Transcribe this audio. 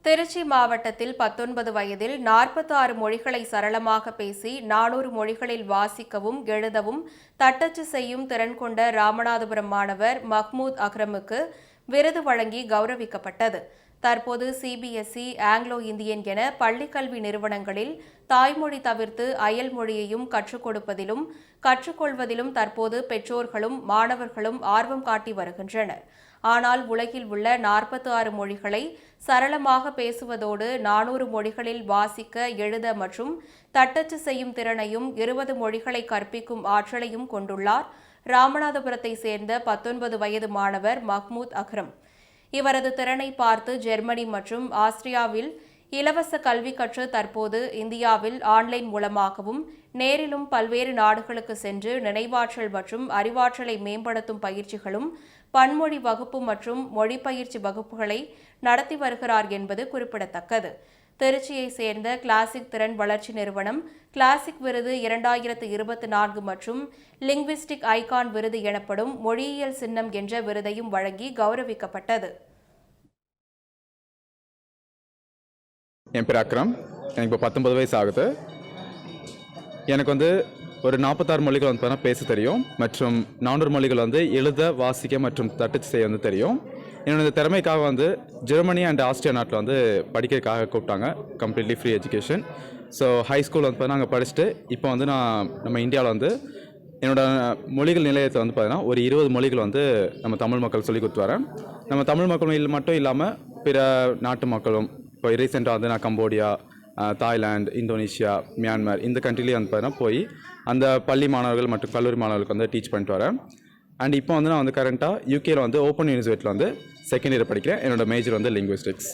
திருச்சி மாவட்டத்தில் 19 வயதில் 46 மொழிகளை சரளமாக பேசி 400 மொழிகளில் வாசிக்கவும் எழுதவும் தட்டச்சு செய்யும் திறன் கொண்ட ராமநாதபுரம் மாணவர் மஹ்மூத் அக்ரமுக்கு விருது வழங்கி கௌரவிக்கப்பட்டது. தற்போது சிபிஎஸ்இ, ஆங்கிலோ இந்தியன் என பள்ளிக்கல்வி நிறுவனங்களில் தாய்மொழி தவிர்த்து அயல் மொழியையும் கற்றுக் கொடுப்பதிலும் கற்றுக்கொள்வதிலும் தற்போது பெற்றோர்களும் மாணவர்களும் ஆர்வம் காட்டி வருகின்றனர். ஆனால் உலகில் உள்ள 46 மொழிகளை சரளமாக பேசுவதோடு 400 மொழிகளில் வாசிக்க, எழுத மற்றும் தட்டச்சு செய்யும் திறனையும் 20 மொழிகளை கற்பிக்கும் ஆற்றலையும் கொண்டுள்ளார் ராமநாதபுரத்தை சேர்ந்த 19 வயது மாணவர் மஹ்மூத் அக்ரம். இவரது திறனை பார்த்து ஜெர்மனி மற்றும் ஆஸ்திரியாவில் இலவச கல்வி கற்று தற்போது இந்தியாவில் ஆன்லைன் மூலமாகவும் நேரிலும் பல்வேறு நாடுகளுக்கு சென்று நினைவாற்றல் மற்றும் அறிவாற்றலை மேம்படுத்தும் பயிற்சிகளும் பன்மொழி வகுப்பு மற்றும் மொழி பயிற்சி வகுப்புகளை நடத்தி வருகிறார் என்பது குறிப்பிடத்தக்கது. திருச்சியை சேர்ந்த கிளாசிக் திறன் வளர்ச்சி நிறுவனம் கிளாசிக் விருது 2024 மற்றும் லிங்குவிஸ்டிக் ஐகான் விருது எனப்படும் மொழியியல் சின்னம் என்ற விருதையும் வழங்கி கௌரவிக்கப்பட்டது. என் பேர் அக்ரம். எனக்கு இப்போ 19 வயசு ஆகுது. எனக்கு ஒரு 46 மொழிகள் பார்த்தீங்கன்னா பேச தெரியும் மற்றும் 400 மொழிகள் எழுத, வாசிக்க மற்றும் தட்டச்சு செய்ய தெரியும். என்னோட திறமைக்காக ஜெர்மனி அண்ட் ஆஸ்திரியா நாட்டில் படிக்கிறதுக்காக கூப்பிட்டாங்க. Completely free education. So high school பார்த்தீங்கன்னா அங்கே படிச்சுட்டு இப்போ நான் நம்ம இந்தியாவில் என்னோட மொழிகள் நிலையத்தை பார்த்தீங்கன்னா ஒரு 20 மொழிகள் நம்ம தமிழ் மக்கள் சொல்லி கொடுத்து வரேன். நம்ம தமிழ் மக்கள் மட்டும் இல்லாமல் பிற நாட்டு மக்களும் இப்போ ரீசெண்டாக நான் கம்போடியா, தாய்லாந்து, இந்தோனேஷியா, மியான்மர் இந்த கண்ட்ரிலேயே பார்த்தீங்கன்னா போய் அந்த பள்ளி மாணவர்கள் மற்றும் கல்லூரி மாணவர்களுக்கு டீச் பண்ணிட்டு வரேன். அண்ட் இப்போ நான் கரண்ட்டாக யூகேயில் ஓப்பன் யூனிவர்சிட்டியில் செகண்ட் இயர் படிக்கிறேன். என்னோட மேஜர் லிங்குவிஸ்டிக்ஸ்.